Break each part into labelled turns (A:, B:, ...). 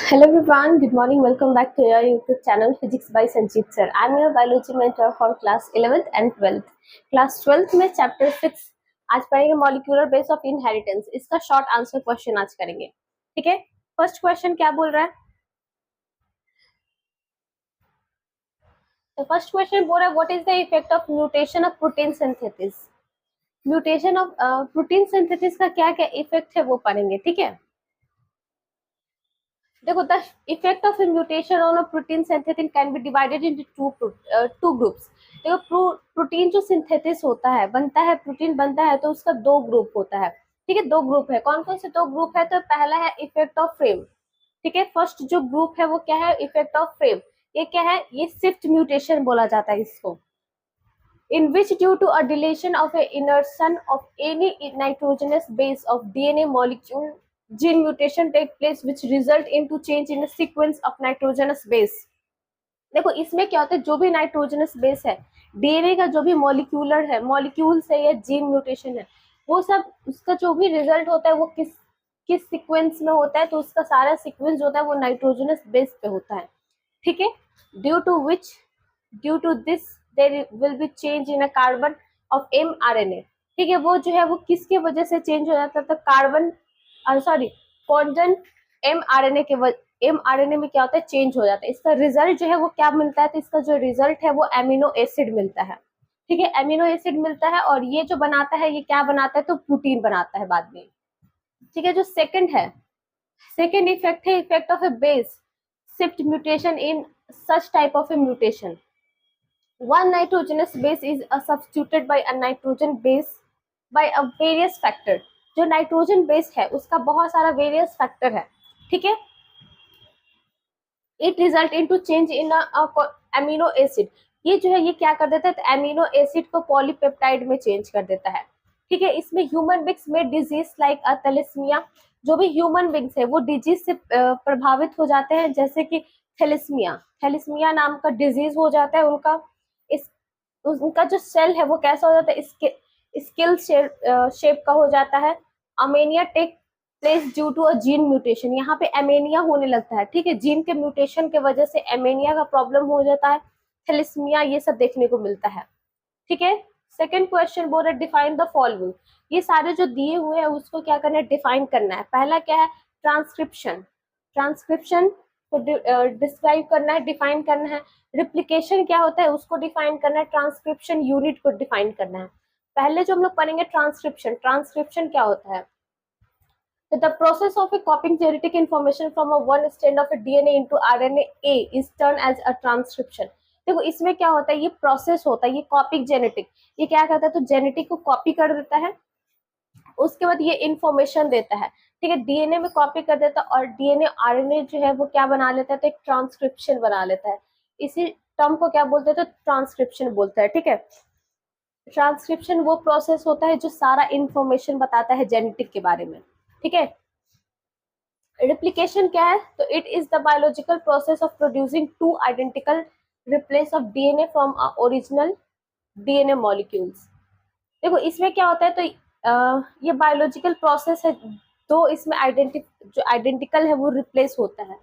A: Hello everyone, good morning. Welcome back to your YouTube channel Physics by Sanjeev sir. I'm your biology mentor for class 11th and 12th. Class 12th में chapter 6 आज पढ़ेंगे molecular base of inheritance. इसका short answer question आज करेंगे. ठीक है, first question क्या बोल रहा है? तो फर्स्ट क्वेश्चन बोल रहा है what is the effect of mutation of protein synthesis. Mutation of protein synthesis का क्या क्या इफेक्ट है वो पढ़ेंगे. ठीक है, देखो the effect of mutation on a protein synthesis can be divided into two groups. देखो प्रोटीन जो सिंथेसिस होता है, बनता है, प्रोटीन बनता है तो उसका दो ग्रुप होता है. ठीक है, दो ग्रुप है. कौन कौन से दो ग्रुप है? तो पहला है इफेक्ट ऑफ फ्रेम. ठीक है, फर्स्ट जो ग्रुप है वो क्या है? Effect of frame. ये क्या है? ये शिफ्ट म्यूटेशन बोला जाता है इसको. In which due to a deletion of a insertion of any nitrogenous base of DNA molecule, gene mutation take place which result into change in the sequence of nitrogenous base. देखो इसमें क्या होता है, जो भी नाइट्रोजनस बेस है, DNA का जो भी मॉलिक्यूलर है, मॉलिक्यूल से या जीन म्यूटेशन है, वो सब उसका जो भी रिजल्ट होता है वो किस किस सीक्वेंस में होता है, तो उसका सारा सीक्वेंस जो होता है वो नाइट्रोजनस बेस पे होता है. ठीक है, due to this there will be change in a carbon of mRNA. ठीक है, वो जो है वो किसके वजह से चेंज हो जाता है? तो कार्बन सॉरी कॉन्जन mRNA के mRNA में क्या होता है? चेंज हो जाता है. इसका रिजल्ट जो है वो क्या मिलता है? तो इसका जो रिजल्ट है वो एमिनो एसिड मिलता है. ठीक है, एमिनो एसिड मिलता है और ये जो बनाता है ये क्या बनाता है? तो प्रोटीन बनाता है बाद में. ठीक है, जो सेकेंड इफेक्ट है effect of A base shift mutation in such type of a mutation. One nitrogenous base is substituted by a nitrogen base by a various factor. जो नाइट्रोजन बेस है उसका बहुत सारा वेरियस फैक्टर है. ठीक है, it result into change in amino acid. ये जो है ये क्या कर देता है? तो अमीनो एसिड को पॉलीपेप्टाइड में चेंज कर देता है. ठीक है, इसमें ह्यूमन बींग्स में डिजीज लाइक थैलेसीमिया, जो भी ह्यूमन बींग्स है वो डिजीज से प्रभावित हो जाते हैं, जैसे कि थैलेसीमिया नाम का डिजीज हो जाता है उनका. इस उनका जो सेल है वो कैसा हो जाता है? स्किल शेप का हो जाता है. Anaemia take place due to a gene mutation. यहाँ पे एमेनिया होने लगता है. ठीक है, जीन के म्यूटेशन के वजह से एमेनिया का प्रॉब्लम हो जाता है, थैलेसीमिया ये सब देखने को मिलता है. ठीक है, सेकंड क्वेश्चन बोल रहा है डिफाइन द फॉलोइंग. ये सारे जो दिए हुए हैं उसको क्या करना है? डिफाइन करना है. पहला क्या है? ट्रांसक्रिप्शन को डिस्क्राइब करना है, डिफाइन करना है. रिप्लिकेशन क्या होता है उसको डिफाइन करना है. ट्रांसक्रिप्शन यूनिट को डिफाइन करना है. पहले जो हम लोग पढ़ेंगे ट्रांसक्रिप्शन क्या होता है? The process of a copying genetic information from a one strand of a DNA into RNA is termed as a transcription. देखो इसमें क्या होता है? ये प्रोसेस होता है, ये कॉपिंग जेनेटिक. ये क्या करता है? तो जेनेटिक को कॉपी कर देता है, उसके बाद ये इंफॉर्मेशन देता है. ठीक है, डीएनए में कॉपी कर देता है और डीएनए आरएनए जो है वो क्या बना लेता है? तो एक ट्रांसक्रिप्शन बना लेता है. इसी टर्म को क्या बोलते हैं? तो ट्रांसक्रिप्शन बोलते हैं. ठीक है, ट्रांसक्रिप्शन वो प्रोसेस होता है जो सारा इंफॉर्मेशन बताता है जेनेटिक के बारे में. ठीक है, रिप्लिकेशन क्या है? तो it is the biological process of producing two identical replace of DNA from original DNA molecules. देखो इसमें क्या होता है? तो ये बायोलॉजिकल प्रोसेस है, दो इसमें जो आइडेंटिकल है वो रिप्लेस होता है.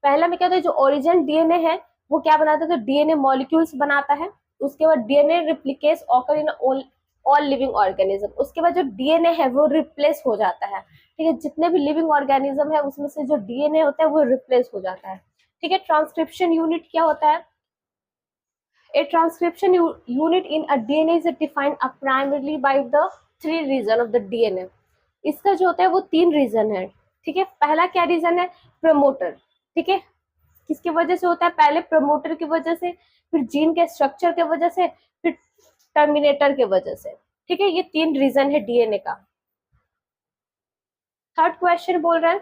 A: पहला में क्या होता है? जो ओरिजिनल डीएनए है वो क्या बनाता है? तो डीएनए मॉलिक्यूल्स बनाता है. उसके बाद DNA replicase occur in all living organism. उसके बाद जो डीएनए है वो रिप्लेस हो जाता है. ठीक है, जितने भी लिविंग ऑर्गेनिज्म है उसमें से जो डीएनए होता है वो रिप्लेस हो जाता है. ठीक है, ट्रांसक्रिप्शन यूनिट क्या होता है? A transcription unit in a DNA is defined primarily by the three region of the DNA. इसका जो होता है वो तीन रीजन है. ठीक है, पहला क्या रीजन है? प्रमोटर. ठीक है, किसकी वजह से होता है? पहले प्रमोटर की वजह से, फिर जीन के स्ट्रक्चर के वजह से, फिर टर्मिनेटर के वजह से. ठीक है, ये तीन रीजन है डीएनए का. थर्ड क्वेश्चन बोल रहा है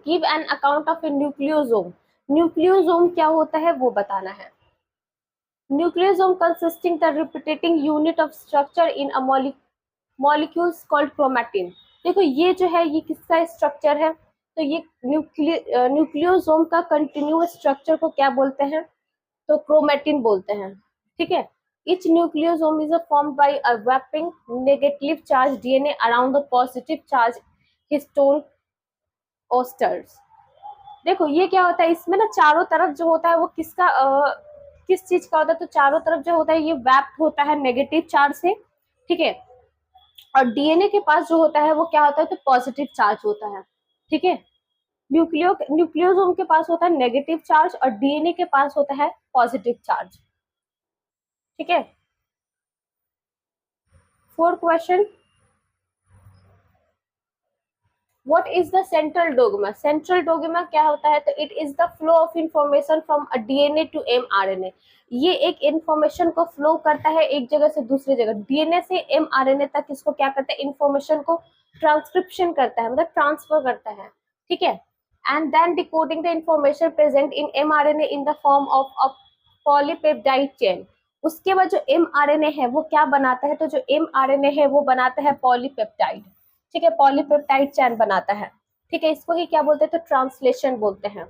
A: give an account of A nucleosome. Nucleosome क्या होता है वो बताना है. Nucleosome consisting the repeating unit of structure in a molecules called chromatin. देखो ये जो है ये किसका स्ट्रक्चर है? तो ये न्यूक्लियोसोम का कंटिन्यूअस स्ट्रक्चर को क्या बोलते हैं? तो क्रोमेटिन बोलते हैं. ठीक है, each nucleosome is formed by a wrapping negative charge DNA around the positive charge histone osters. देखो ये क्या होता है, इसमें ना चारों तरफ जो होता है वो किसका किस चीज का होता है, तो चारों तरफ जो होता है ये व्रैप्ड होता है नेगेटिव चार्ज से, ठीक है। और डीएनए के पास जो होता है वो क्या होता है, तो पॉजिटिव चार्ज होता है, ठीक है। न्यूक्लियोसोम के पास होता है नेगेटिव चार्ज और डीएनए के पास होता है पॉजिटिव चार्ज, ठीक है। Fourth question, what is the central dogma. Central dogma क्या होता है, तो it is the flow of information from a DNA to mRNA. ये एक इंफॉर्मेशन को फ्लो करता है एक जगह से दूसरी जगह, डीएनए से एमआरएनए तक इसको क्या करता है, इंफॉर्मेशन को ट्रांसक्रिप्शन करता है, मतलब ट्रांसफर करता है, ठीक है। And then decoding the information present in mRNA in the form of a polypeptide chain. उसके बाद जो एमआरएनए है वो क्या बनाता है, तो जो एमआरएनए है वो बनाता है पॉलीपेप्टाइड, ठीक है, पॉलीपेप्टाइड चेन बनाता है, ठीक है। इसको ही क्या बोलते हैं, तो ट्रांसलेशन बोलते हैं।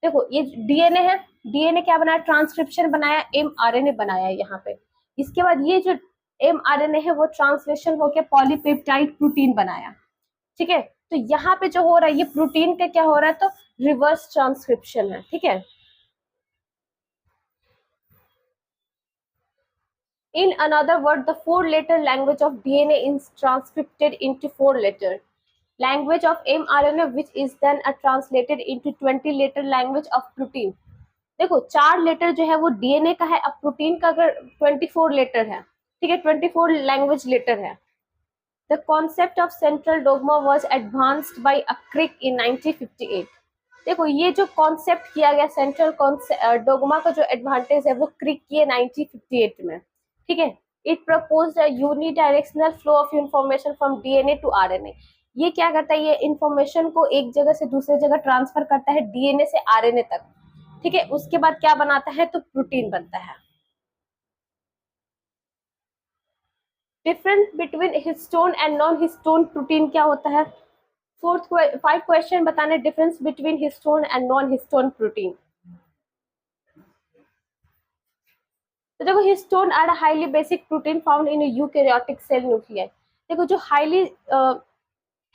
A: देखो ये डीएनए है, डीएनए क्या बनाया, ट्रांसक्रिप्शन बनाया, एमआरएनए बनाया यहाँ पे। इसके बाद ये जो एमआरएनए है वो ट्रांसलेशन होकर पॉलीपेप्टाइड प्रोटीन बनाया, ठीक है। तो यहाँ पे जो हो रहा है ये प्रोटीन का क्या हो रहा है, तो रिवर्स ट्रांसक्रिप्शन है, ठीक है। In another word, the four-letter language of DNA is transcripted into four-letter language of mRNA, which is then translated into 20-letter language of protein. देखो 4 लेटर जो है वो डीएनए का है, अब प्रोटीन का अगर 24 लेटर है, ठीक है, 24 लैंग्वेज लेटर है। The concept of central dogma was advanced by a Crick in 1958। देखो ये जो कॉन्सेप्ट किया गया सेंट्रल डोग्मा का जो एडवांटेज है वो क्रिक किए 1958 में, ठीक है। It proposed a unidirectional flow of information from DNA to RNA. ये क्या करता है, ये इंफॉर्मेशन को एक जगह से दूसरी जगह ट्रांसफर करता है डीएनए से आरएनए तक, ठीक है। उसके बाद क्या बनाता है, तो प्रोटीन बनता है। Difference between histone and non histone protein क्या होता है। फोर्थ 5 क्वेश्चन बताने difference between histone and non histone protein. तो देखो histone are highly basic protein found in eukaryotic cell nuclei. देखो जो हाईली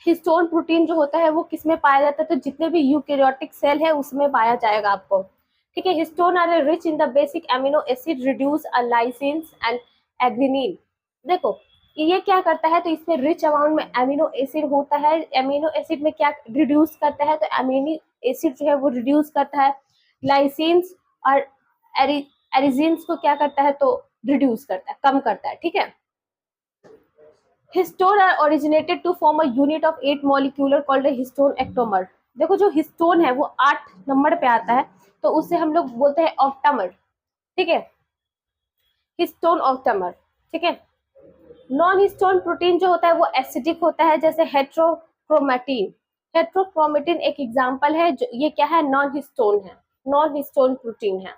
A: हिस्टोन प्रोटीन जो होता है वो किसमें पाया जाता है, तो जितने भी यूकैरियोटिक सेल है उसमें पाया जाएगा आपको, ठीक है। Histone are rich in the basic amino acid reduce a lysines and एग्रीनिन। देखो ये क्या करता है, तो इसमें रिच अमाउंट में एमिनो एसिड होता है, एमिनो एसिड में क्या रिड्यूस करता है, तो एमिनो एसिड जो है वो रिड्यूस करता है, लाइसिन्स और एरिजिन्स को क्या करता है, तो रिड्यूस करता है, कम करता है, ठीक है। Histone are originated to form a unit of 8 molecular called histone octamer. देखो जो हिस्टोन है वो 8 नंबर पे आता है, तो उससे हम लोग बोलते हैं ऑक्टामर, ठीक है, हिस्टोन ऑक्टामर, ठीक है। नॉन हिस्टोन प्रोटीन जो होता है वो एसिडिक होता है, जैसे हेट्रोक्रोमेटिन। हेट्रोक्रोमेटिन एक एग्जांपल है, जो ये क्या है, नॉन हिस्टोन है, नॉन हिस्टोन प्रोटीन है,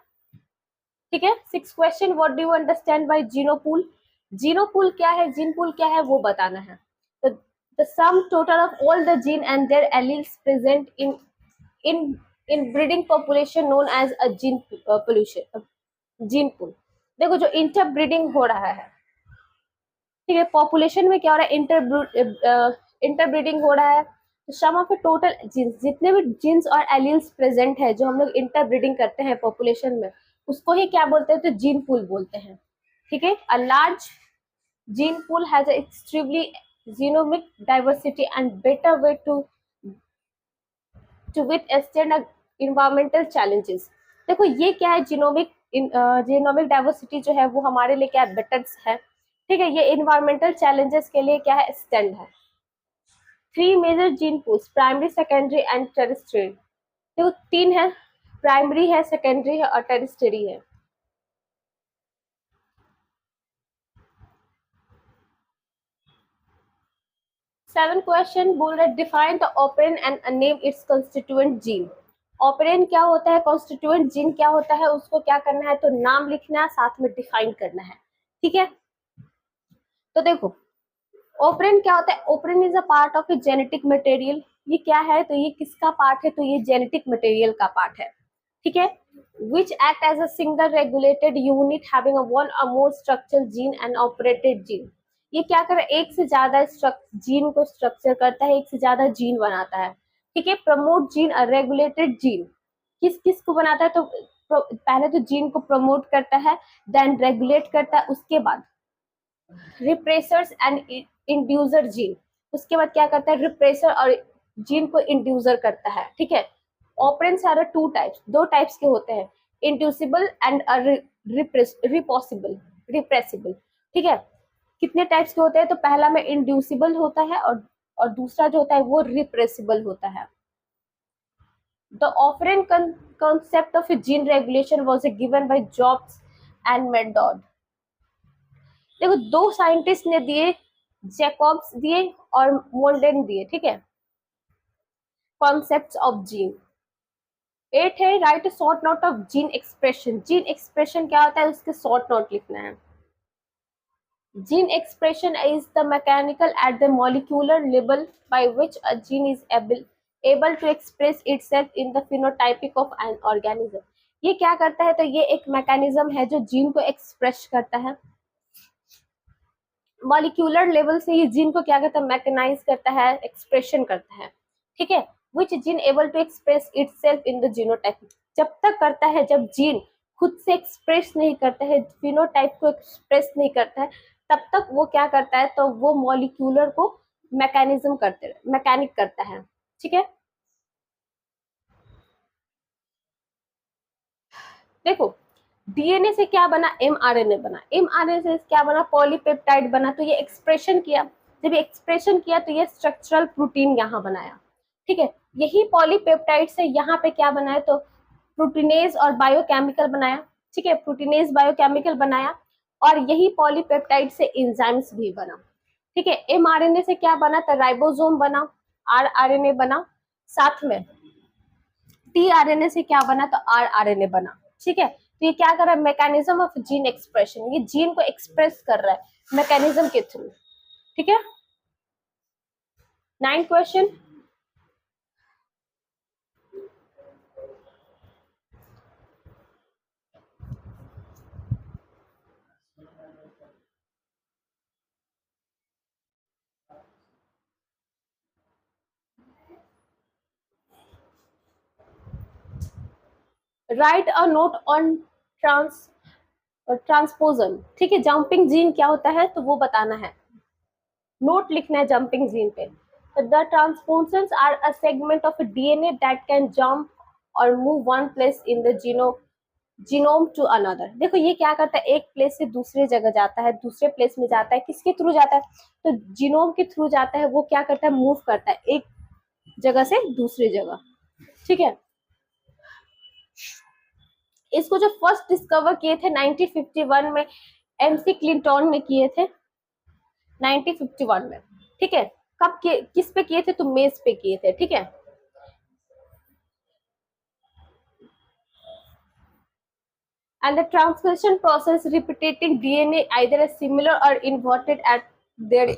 A: ठीक है। 6 question, what do you understand by gene pool. Gene pool क्या है, जीन पूल क्या है वो बताना है। तो the sum total of all the gene and their alleles present in in breeding population known as a gene pollution, gene pool. देखो जो इंटर ब्रीडिंग हो रहा है, ठीक है, पॉपुलेशन में क्या हो रहा है, इंटर ब्रीडिंग हो रहा है, तो सम ऑफ द टोटल जीन्स, जितने भी जीन्स और एलील्स प्रेजेंट है जो हम लोग इंटर ब्रीडिंग करते हैं पॉपुलेशन में, उसको ही क्या बोलते हैं, तो जीन पूल बोलते हैं, ठीक है। A large gene pool has extremely genomic diversity and better way to withstand environmental challenges. देखो ये क्या है, जीनोमिक डाइवर्सिटी जो है वो हमारे लिए क्या है, बेटर है, ठीक है। ये इन्वायरमेंटल चैलेंजेस के लिए क्या है, स्टैंड है। 3 major gene pools, primary secondary and tertiary. देखो 3 है, प्राइमरी है, सेकेंडरी है और टेरिस्ट्री है। 7 क्वेश्चन बोल रहे define the operand and name it's constituent gene. Operand क्या होता है, कॉन्स्टिट्यूएंट जीन क्या होता है, उसको क्या करना है, तो नाम लिखना है, साथ में डिफाइन करना है, ठीक है। तो देखो ऑपरेंड क्या होता है, operand is a part of a genetic material. ये क्या है, तो ये किसका पार्ट है, तो ये जेनेटिक मटेरियल का पार्ट है, ठीक है। Which act as a single regulated unit having one or more structure gene and operated gene. ये क्या कर, एक से ज्यादा जीन को स्ट्रक्चर करता है, एक से ज्यादा जीन बनाता है, ठीक है। प्रमोट जीन, रेगुलेटेड जीन किस किस को बनाता है, तो पहले तो जीन को प्रमोट करता है, देन रेगुलेट करता है, उसके बाद रिप्रेसर्स एंड इंड्यूसर जीन, उसके बाद क्या करता है, रिप्रेसर और जीन को इंड्यूसर करता है। ठीक है। ऑपरेंट्स आर टू टाइप्स, दो टाइप्स के होते हैं, इंड्यूसिबल एंड रिप्रेसिबल। ठीक है। कितने टाइप्स के होते हैं, तो पहला में इंड्यूसिबल होता है और दूसरा जो होता है वो रिप्रेसिबल होता है। The operant concept of a gene regulation was given by Jobs and Mendod। देखो दो साइंटिस्ट ने दिए, जैकॉब्स दिए और मोल्डेन दिए। ठीक है। Concepts of gene. 8 है, right short note of gene expression. Gene expression क्या होता है, उसके शॉर्ट नोट लिखना है। Gene expression is the mechanical at the molecular level by which a gene is able to express itself in the phenotypic of an organism। ये क्या करता है, तो ये एक मैकेनिज्म है जो जीन को एक्सप्रेस करता है। मॉलिक्यूलर लेवल से ये जीन को क्या करता है, मैकेनाइज करता है, एक्सप्रेशन करता है। ठीक है। Which gene able to express itself in the genotype, जब तक करता है जब जीन खुद से एक्सप्रेस नहीं करता है, फिनोटाइप को एक्सप्रेस नहीं करता है, तब तक वो क्या करता है, तो वो मॉलिक्यूलर को मैकेनिक करता है। ठीक है। देखो डीएनए से क्या बना, एमआरएनए बना, एमआरएनए से क्या बना, पॉलीपेप्टाइड बना। तो ये एक्सप्रेशन किया, जब ये एक्सप्रेशन किया तो ये स्ट्रक्चरल प्रोटीन यहाँ बनाया। ठीक है। यही पॉलीपेप्टाइड से यहाँ पे क्या बनाया, तो प्रोटीनेज और बायोकेमिकल बनाया। ठीक है। प्रोटीनेज बायोकेमिकल बनाया और यही पॉलीपेप्टाइड से एंजाइम्स भी बना। ठीक है। एमआरएनए से क्या बना, तो राइबोसोम बना, आरआरएनए बना, साथ में टीआरएनए से क्या बना, तो आरआरएनए बना। ठीक है। तो ये क्या कर रहा है, मैकेनिज्म ऑफ जीन एक्सप्रेशन, ये जीन को एक्सप्रेस कर रहा है मैकेनिज्म के थ्रू। ठीक है। 9 question. Write a note on transposon. ठीक है। जंपिंग जीन क्या होता है, तो वो बताना है, नोट लिखना है जंपिंग जीन पे। The transposons are a segment of DNA that can jump or move one place in the genome to another. देखो ये क्या करता है, एक प्लेस से दूसरे जगह जाता है, दूसरे प्लेस में जाता है, किसके थ्रू जाता है, तो जीनोम के थ्रू जाता है। वो क्या करता है, मूव करता है एक जगह से दूसरी जगह। ठीक है। इसको जो फर्स्ट डिस्कवर किए थे 1951 में, एमसी क्लिंटन ने किए थे 1951 में। ठीक है। कब किए, किस पे किए थे, तो मेज पे किए थे। ठीक है। And the transcription process replicating DNA either as similar or inverted at their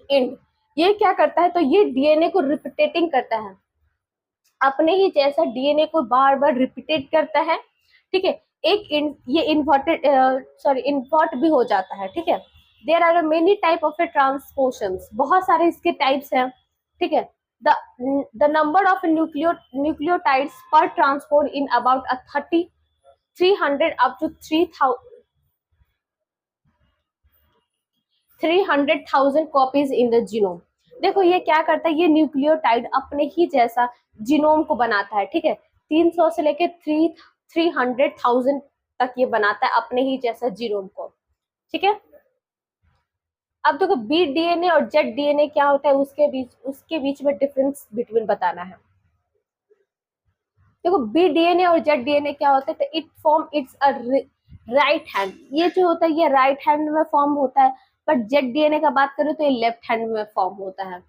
A: end। ये क्या करता है, तो ये डीएनए को रिपीटेटिंग करता है, अपने ही जैसा डीएनए को बार बार रिपीटेट करता है। ठीक है। ये इन्वर्ट भी हो जाता है। ठीक है। There are many type of transposons, बहुत सारे इसके टाइप्स हैं। ठीक है। The number of nucleotides per transport in about 300 up to 300,000 copies in the genome. देखो ये क्या करता है, ये न्यूक्लियोटाइड अपने ही जैसा जीनोम को बनाता है। ठीक है। 300 से लेके 300,000 तक ये बनाता है अपने ही जैसा जीनोम को। ठीक है। अब देखो बी डीएनए और जेड डीएनए क्या होता है, उसके बीच में डिफरेंस बिटवीन बताना है। देखो बी डीएनए और जेड डीएनए क्या होता है, तो it form it's a right hand, ये जो होता है ये राइट हैंड में फॉर्म होता है, बट जेड डीएनए का बात करें तो ये लेफ्ट हैंड में फॉर्म होता है।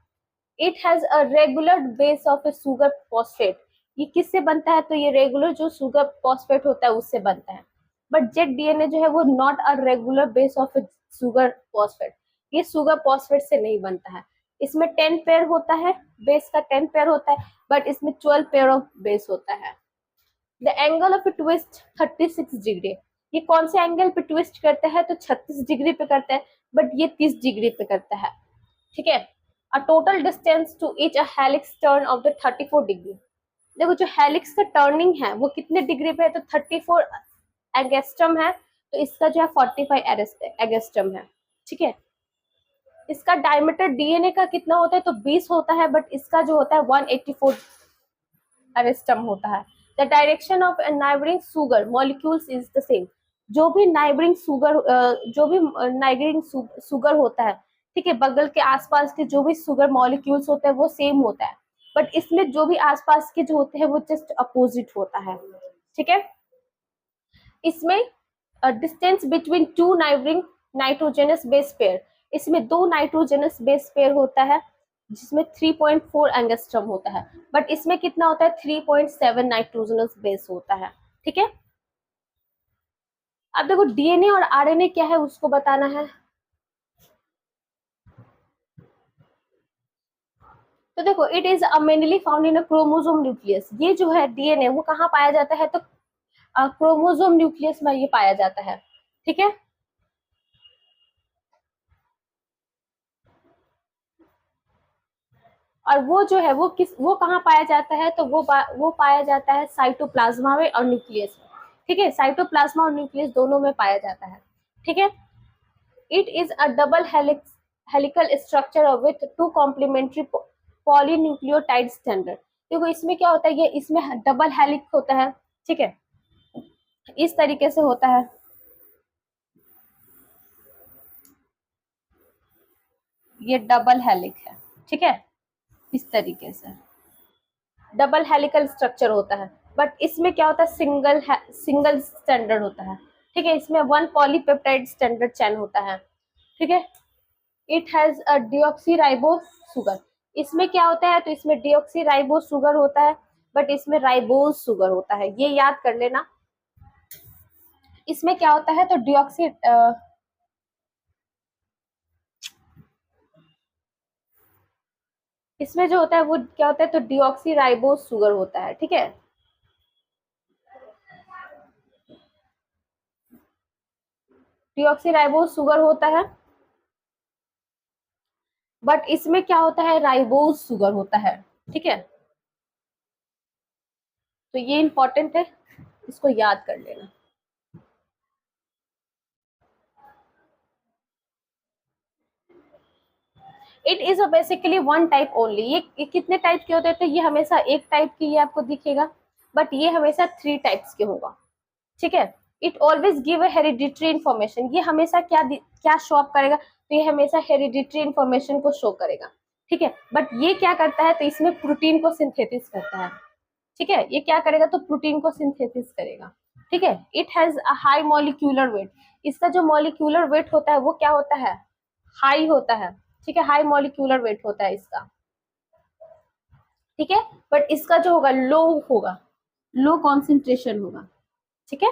A: It has a regular base of A sugar phosphate, ये किससे बनता है, तो ये रेगुलर जो शुगर फॉस्फेट होता है उससे बनता है। बट जेड डीएनए जो है वो not a regular base of A sugar phosphate, ये शुगर फॉस्फेट से नहीं बनता है। इसमें 10 पेयर होता है, बेस का 10 पेयर होता है, बट इसमें 12 पेयर ऑफ बेस होता है। The angle of twist 36 degree, ये कौन से एंगल पे ट्विस्ट करता है, तो 36 डिग्री पे करता है, बट ये 30 डिग्री पे करता है। ठीक है। A total distance to each a helix turn of the 34 degree. देखो जो हेलिक्स का टर्निंग है वो कितने डिग्री पे है, तो 34 एंगस्ट्रम है, तो इसका जो है 45 एंगस्ट्रम है, ठीक है। इसका डायमीटर डीएनए का कितना होता है, तो 20 होता है, बट इसका जो होता है 184 एंगस्ट्रम होता है। The direction of neighbouring sugar molecules is the same. जो भी नाइबरिंग सुगर होता है, ठीक है, बगल के आसपास के जो भी सुगर मॉलिक्यूल्स होते हैं वो सेम होता है, बट इसमें जो भी आसपास के जो होते हैं वो जस्ट अपोजिट होता है, ठीक है। इसमें distance between two neighbouring nitrogenous base pair, इसमें दो नाइट्रोजनस बेस पेयर होता है जिसमें 3.4 एंगस्ट्रम होता है, बट इसमें कितना होता है 3.7 नाइट्रोजनस बेस होता है, ठीक है। अब देखो डीएनए और आरएनए क्या है उसको बताना है। तो देखो it is mainly found in a chromosome nucleus. ये जो है डीएनए वो कहाँ पाया जाता है, तो क्रोमोसोम न्यूक्लियस में ये पाया जाता है, ठीक है। और वो जो है वो कहाँ पाया जाता है, तो वो पाया जाता है साइटोप्लाज्मा में और न्यूक्लियस में, ठीक है। साइटोप्लाज्मा और न्यूक्लियस दोनों में पाया जाता है, ठीक है। It is a double helical structure with two complementary polynucleotide standard. देखो इसमें क्या होता है, ये इसमें डबल हेलिक्स होता है, ठीक है, इस तरीके से होता है। ये डबल हेलिक है, ठीक है, इस तरीके से डबल हेलिकल स्ट्रक्चर होता है, बट इसमें क्या होता है सिंगल स्टैंडर्ड होता है, ठीक है। इसमें वन पॉलीपेप्टाइड स्टैंडर्ड चैन होता है, ठीक है। It has a deoxyribose sugar. इसमें क्या होता है, तो इसमें डिऑक्सीराइबोस सुगर होता है, बट इसमें राइबोस सुगर होता है, ये याद कर लेना। इसमें क्या होता है, तो इसमें जो होता है वो क्या होता है, तो डिऑक्सीराइबोस सुगर होता है, ठीक है। डिऑक्सीराइबोस सुगर होता है, बट इसमें क्या होता है, राइबोस सुगर होता है, ठीक है। तो ये इंपॉर्टेंट है, इसको याद कर लेना। It is a basically one type only. ये कितने टाइप के होते हैं, तो ये हमेशा एक टाइप की ये आपको दिखेगा, बट ये हमेशा 3 टाइप्स के होगा, ठीक है। It always give a hereditary information. ये हमेशा क्या शो अप करेगा, तो ये हमेशा हेरिडिटरी इन्फॉर्मेशन को शो करेगा, ठीक है। बट ये क्या करता है, तो इसमें प्रोटीन को सिंथेसिस करता है, ठीक है। ये क्या करेगा, तो प्रोटीन को सिंथेसिस करेगा, ठीक है। It has a high molecular weight. इसका जो मॉलिक्यूलर वेट होता है वो क्या होता है, हाई होता है, ठीक है। हाई मॉलिक्यूलर वेट होता है इसका, ठीक है। बट इसका जो होगा लो कॉन्सेंट्रेशन होगा, ठीक है।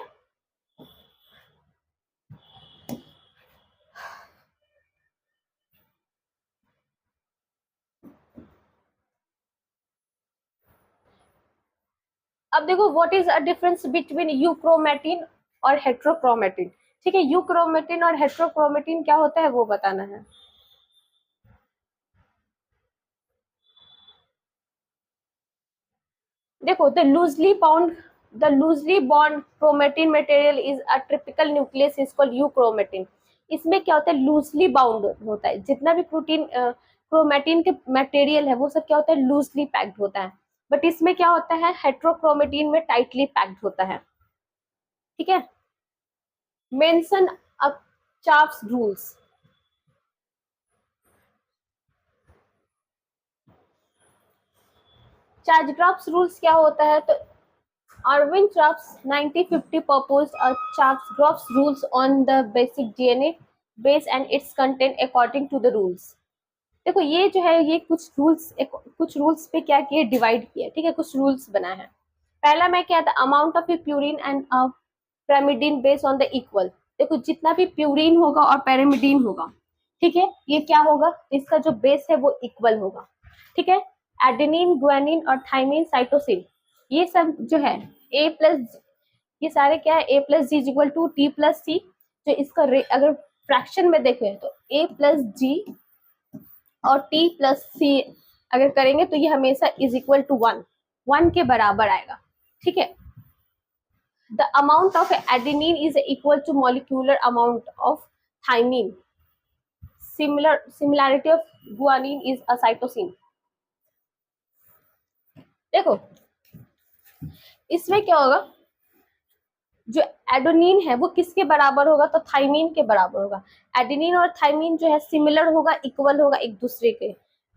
A: अब देखो what is a difference between euchromatin और हेट्रोक्रोमेटिन, ठीक है। यूक्रोमेटिन और हेट्रोक्रोमेटिन क्या होता है वो बताना है। देखो the loosely bound chromatin material is a typical nucleus is called euchromatin. इसमें क्या होता है, लूजली बाउंड होता है, जितना भी प्रोटीन क्रोमेटिन के मटेरियल है वो सब क्या होता है, लूजली पैक्ड होता है। बट इसमें क्या होता है, हेट्रोक्रोमेटिन में टाइटली पैक्ड होता है, ठीक है। Mention a Charles rules. Charge rules क्या होता है, तो Irving Charles 1950 proposed a Charles rules on the basic DNA base and its content according to the rules। देखो ये जो है ये कुछ रूल्स पे क्या किए, डिवाइड किया, ठीक है। कुछ रूल्स बना है। पहला में क्या था, amount of purine and pyrimidine based on the equal. देखो जितना भी प्यूरिन होगा और पैरामिडीन होगा, ठीक है, ये क्या होगा, इसका जो बेस है वो इक्वल होगा, ठीक है। एडेनिन ग्वानिन और थाइमिन साइटोसिन ये सब जो है ए प्लस, ये सारे क्या है, A plus G equal to T plus C. जो इसका अगर फ्रैक्शन में देखें तो ए प्लस जी और टी प्लस सी अगर करेंगे तो ये हमेशा इज इक्वल टू 1 के बराबर आएगा, ठीक है। The amount of adenine is equal to molecular amount of thymine, similarity of guanine is a cytosine. देखो इसमें क्या होगा, जो एडेनिन है वो किसके बराबर होगा, तो थाइमिन के बराबर होगा। एडेनिन और थाइमिन जो है सिमिलर होगा, इक्वल होगा एक दूसरे के।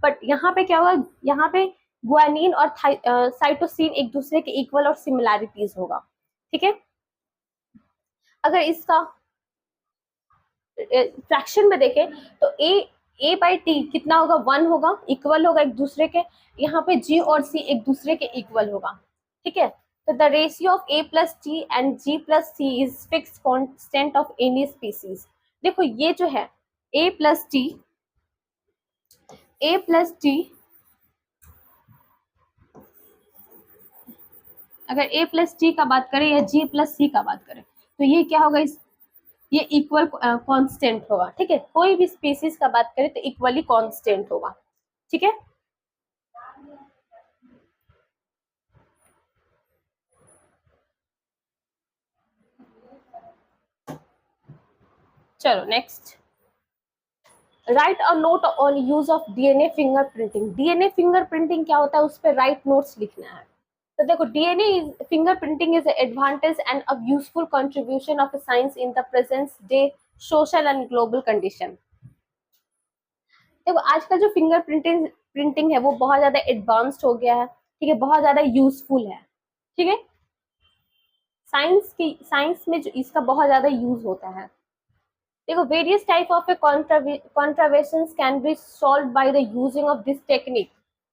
A: बट यहाँ पे क्या होगा, यहाँ पे गुआनिन और साइटोसिन एक दूसरे के इक्वल और सिमिलैरिटीज होगा, ठीक है। अगर इसका फ्रैक्शन में देखें तो ए बाई टी कितना होगा, 1 होगा, इक्वल होगा एक दूसरे के। यहाँ पे जी और सी एक दूसरे के इक्वल होगा, ठीक है। तो the ratio of A plus T and G plus C is fix constant of any species. देखो ये जो है ए प्लस टी अगर ए प्लस टी का बात करें या जी प्लस सी का बात करें तो ये क्या होगा, ये इक्वल कांस्टेंट होगा, ठीक है। कोई भी स्पीसीज का बात करें तो इक्वली कांस्टेंट होगा, ठीक है। चलो next, right a note on use of DNA fingerprinting. DNA fingerprinting क्या होता है, उस पर राइट नोट्स लिखना है। तो देखो DNA fingerprinting is advantage and a useful contribution of science in the present day social and global condition. देखो आज का जो प्रिंटिंग है वो बहुत ज्यादा एडवांस्ड हो गया है, ठीक है, बहुत ज्यादा यूजफुल है, ठीक है। साइंस में जो इसका बहुत ज्यादा यूज होता है। देखो various type of controversies can be solved by the using of this technique.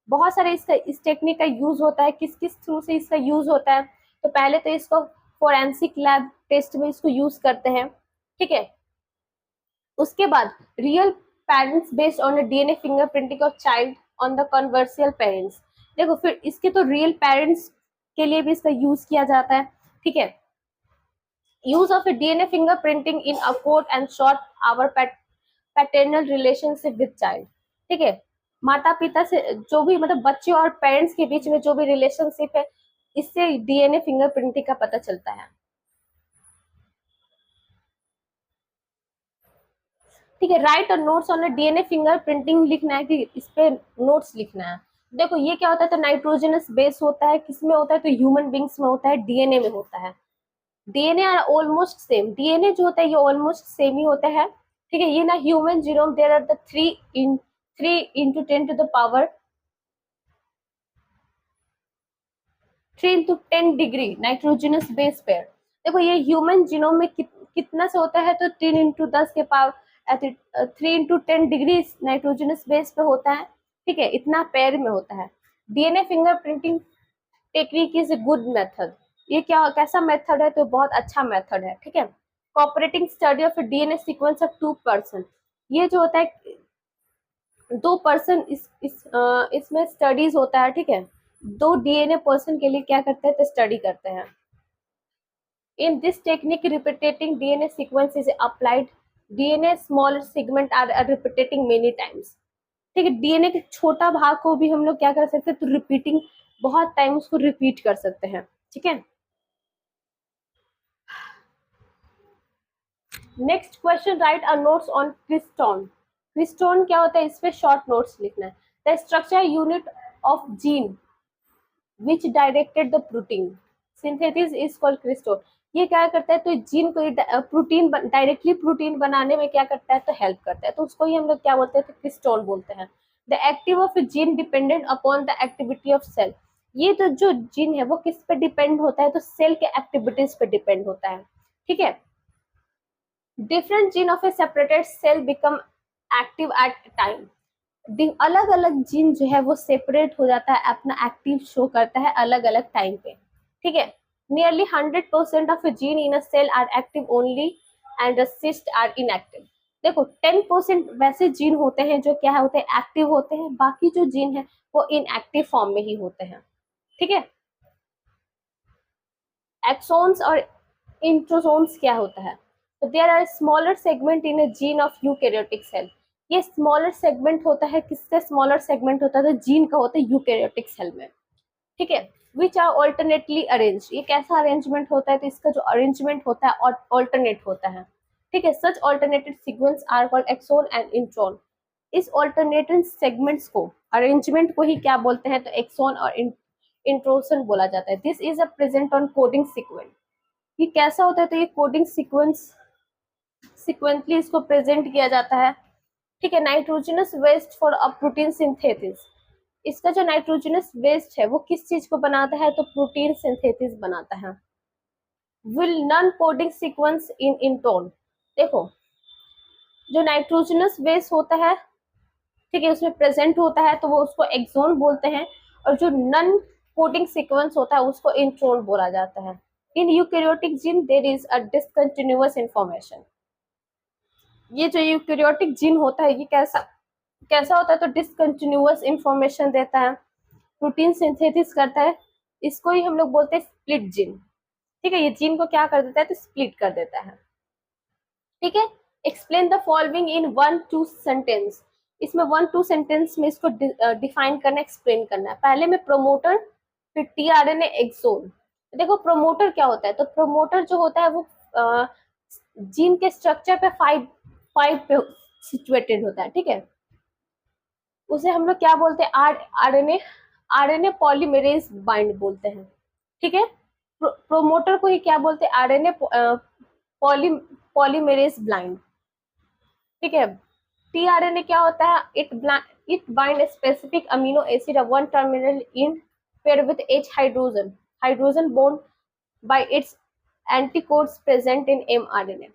A: बहुत सारे इस टेक्निक का यूज होता है, किस किस थ्रू से इसका यूज होता है। तो पहले तो इसको फोरेंसिक लैब टेस्ट में इसको यूज करते हैं, ठीक है। उसके बाद real parents based on DNA fingerprinting of child on the controversial parents. देखो फिर इसके तो रियल पेरेंट्स के लिए भी इसका यूज किया जाता है, ठीक है। Use of DNA fingerprinting in a court and short our paternal relationship with child, ठीक है। माता पिता से जो भी मतलब बच्चे और पेरेंट्स के बीच में जो भी रिलेशनशिप है, इससे डीएनए फिंगरप्रिंटिंग का पता चलता है, ठीक है। राइट और नोट्स ऑन डीएनए फिंगरप्रिंटिंग लिखना है कि इस पे नोट्स लिखना है। देखो ये क्या होता है, तो नाइट्रोजनस बेस होता है, किसमें होता है, तो ह्यूमन बींग्स में होता है, डीएनए में होता है। DNA are almost same, DNA जो होता है ये ऑलमोस्ट सेम ही होता है, ठीक है। ये ना human genome there are the 3 into 10 nitrogenous base pair. देखो ये ह्यूमन जीनोम में कितना से होता है, तो 3 into 10 के power 3 into 10 degree nitrogenous base पे होता है, ठीक है, इतना पेयर में होता है। DNA fingerprinting technique is a good method. ये क्या कैसा मेथड है, तो बहुत अच्छा मेथड है, ठीक है। Cooperating study of DNA sequence of 2 person. ये जो होता है 2 पर्सन इसमें स्टडीज होता है, ठीक है। 2 डीएनए पर्सन के लिए क्या करते हैं, तो स्टडी करते हैं। In this technique repeating DNA sequence is applied. DNA small segment are repeating many times, ठीक है। डीएनए के छोटा भाग को भी हम लोग क्या कर सकते हैं, तो रिपीटिंग बहुत टाइम उसको रिपीट कर सकते हैं, ठीक है। Next question, write a notes on क्रिस्टोन। क्रिस्टोन क्या होता है, इस पे शॉर्ट नोट्स लिखना है। The structure unit of gene which directed the protein synthesis is called क्रिस्टोन। ये क्या करता है, तो जीन को प्रोटीन डायरेक्टली प्रोटीन बनाने में क्या करता है, तो हेल्प करता है, तो उसको ही हम लोग क्या बोलते हैं, तो क्रिस्टोन बोलते हैं। The active of gene dependent upon the activity of cell. ये तो जो जीन है वो किस पे डिपेंड होता है, तो सेल के एक्टिविटीज पे डिपेंड होता है, ठीक है। Different gene of a separated cell become active at time. अलग अलग जीन जो है वो सेपरेट हो जाता है, अपना एक्टिव शो करता है अलग अलग टाइम पे, ठीक है। Nearly 100% of gene in a cell are active only and rest are inactive. देखो 10% वैसे जीन होते हैं जो क्या होते हैं, एक्टिव होते हैं, बाकी जो जीन है वो इनएक्टिव फॉर्म में ही होते हैं, ठीक है। एक्सोन्स और इंट्रोसोन्स क्या होता है, तो there are smaller segment in a gene of eukaryotic cell. ये स्मॉलर सेगमेंट होता है, किसका स्मॉलर सेगमेंट होता है, तो जीन का होता है यूकैरियोटिक सेल में, ठीक है। विच आर ऑल्टरनेटली अरेंज, ये कैसा अरेंजमेंट होता है, तो इसका जो अरेंजमेंट होता है ऑल्टरनेट होता है, ठीक है। Such alternated sequence are called exon and intron. इस ऑल्टरनेटेड सेगमेंट्स को, अरेंजमेंट को ही क्या बोलते हैं, तो एक्सोन और इंट्रोसन बोला जाता है। This is a present on coding sequence. ये कैसा होता है, तो ये कोडिंग सिक्वेंसली इसको प्रेजेंट किया जाता है, ठीक है। Nitrogenous waste for a protein synthesis, इसका जो नाइट्रोजनस वेस्ट है वो किस चीज को बनाता है, तो प्रोटीन सिंथेसिस बनाता है। Will non coding sequence in intron, देखो जो नाइट्रोजनस वेस्ट होता है, ठीक है, उसमें प्रेजेंट होता है तो वो उसको एक्सोन बोलते हैं, और जो नॉन कोडिंग सीक्वेंस होता है उसको इंट्रोन बोला जाता है। In eukaryotic gene there is a discontinuous information. ये जो यूकैरियोटिक जीन होता है ये कैसा कैसा होता है, तो डिसकंटिन्यूअस इंफॉर्मेशन देता है, प्रोटीन सिंथेसिस करता है, इसको ही हम लोग बोलते हैं स्प्लिट जीन, ठीक है। ये जीन को क्या कर देता है, तो स्प्लिट कर देता है, ठीक है। Explain the following in 1-2 sentence, इसमें 1-2 सेंटेंस में इसको डिफाइन करना, एक्सप्लेन करना है। पहले में प्रोमोटर, फिर टीआरएनए, एक्सोन। देखो प्रोमोटर क्या होता है, तो प्रोमोटर जो होता है वो जीन के स्ट्रक्चर पे 5 पे सिचुएटेड होता है, ठीक है। उसे हम लोग क्या बोलते हैं, आरएनए आरएनए पॉलीमरेज बाइंड बोलते हैं, ठीक है। प्रोमोटर को ही क्या बोलते हैं, आरएनए पॉलीमरेज ब्लाइंड, ठीक है। टीआरएनए क्या होता है, it bind specific amino acid of one terminal in pair with H hydrogen bond by its anticodons present in mRNA।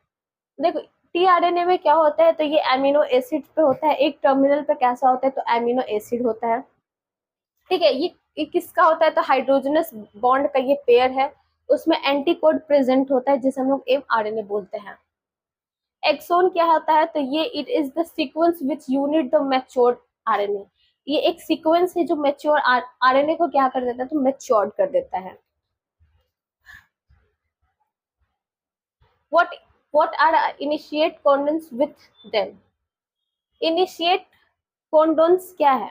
A: देखो टीआरएनए में क्या होता है, तो ये एमिनो एसिड पे होता है, एक टर्मिनल पे कैसा होता है, तो एमिनो एसिड होता है, ठीक है। ये किसका होता है, तो हाइड्रोजनस बॉन्ड का ये पेयर है, उसमें एंटीकोड प्रेजेंट होता है जिसे हम लोग mRNA बोलते हैं। एक्सोन क्या होता है, तो ये it is the sequence which unit the matured RNA, ये एक सीक्वेंस है जो मैच्योर आरएनए को क्या कर देता है, तो मैच्योर्ड कर देता है। What what are initiate codons with them, initiate codons क्या है,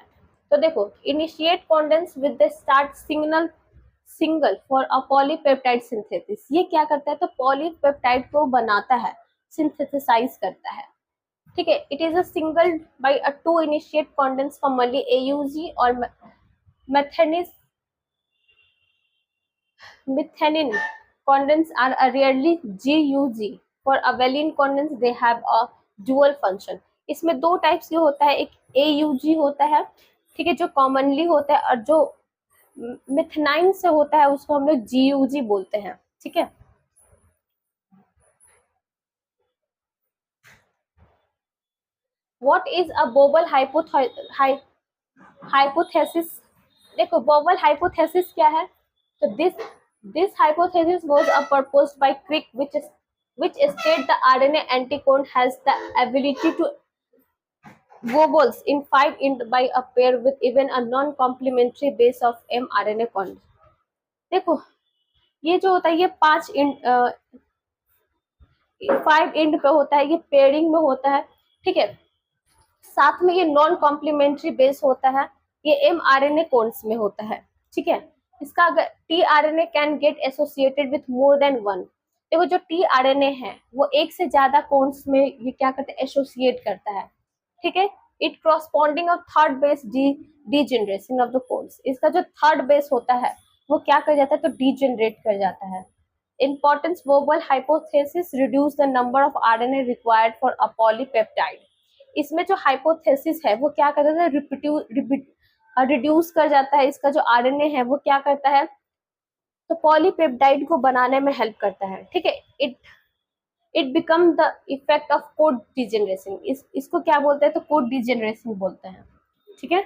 A: तो देखो initiate codons with the start single for a polypeptide synthesis, ये क्या करता है, तो पॉलीपेप्टाइड को बनाता है, सिंथेसाइज करता है, ठीक है। It is a single by a 2 initiate codons commonly AUG और methionine condoms are rarely GUG. For avalene condoms they have a dual function. इसमें दो टाइप्स के होता है, एक AUG होता है, ठीक है, जो कॉमनली होता है, और जो मिथनाइन से होता है उसको हम लोग GUG बोलते हैं, ठीक है। What is a Bobel hypothesis? देखो Bobel hypothesis क्या है, तो this hypothesis was proposed by Crick, which state the RNA anticode has the ability to wobbles in 5 by a pair with even a non-complementary base of mRNA cond। देखो ये जो होता है ये 5 इंड पे होता है, ये पेयरिंग में होता है, ठीक है। साथ में ये नॉन कॉम्प्लीमेंट्री बेस होता है, ये mRNA कोन्स में होता है, ठीक है। इसका अगर tRNA can get associated with more than 1, देखो जो tRNA है वो एक से ज्यादा कोन्स में ये क्या करता है, एसोसिएट करता है, ठीक है। It corresponding of third base degeneration of the cons, इसका जो थर्ड बेस होता है वो क्या कर जाता है, तो डीजेनरेट कर जाता है। Importance Bobel hypothesis reduce the number of RNA required for a polypeptide। इसमें जो हाइपोथेसिस है वो क्या करता है, रिड्यूस कर जाता है, इसका जो आरएनए है वो क्या करता है, तो पॉलीपेप्टाइड को बनाने में हेल्प करता है, ठीक है। It become the effect of code degeneration, इसको क्या बोलते हैं, तो कोड डिजेनरेशन बोलते हैं, ठीक है।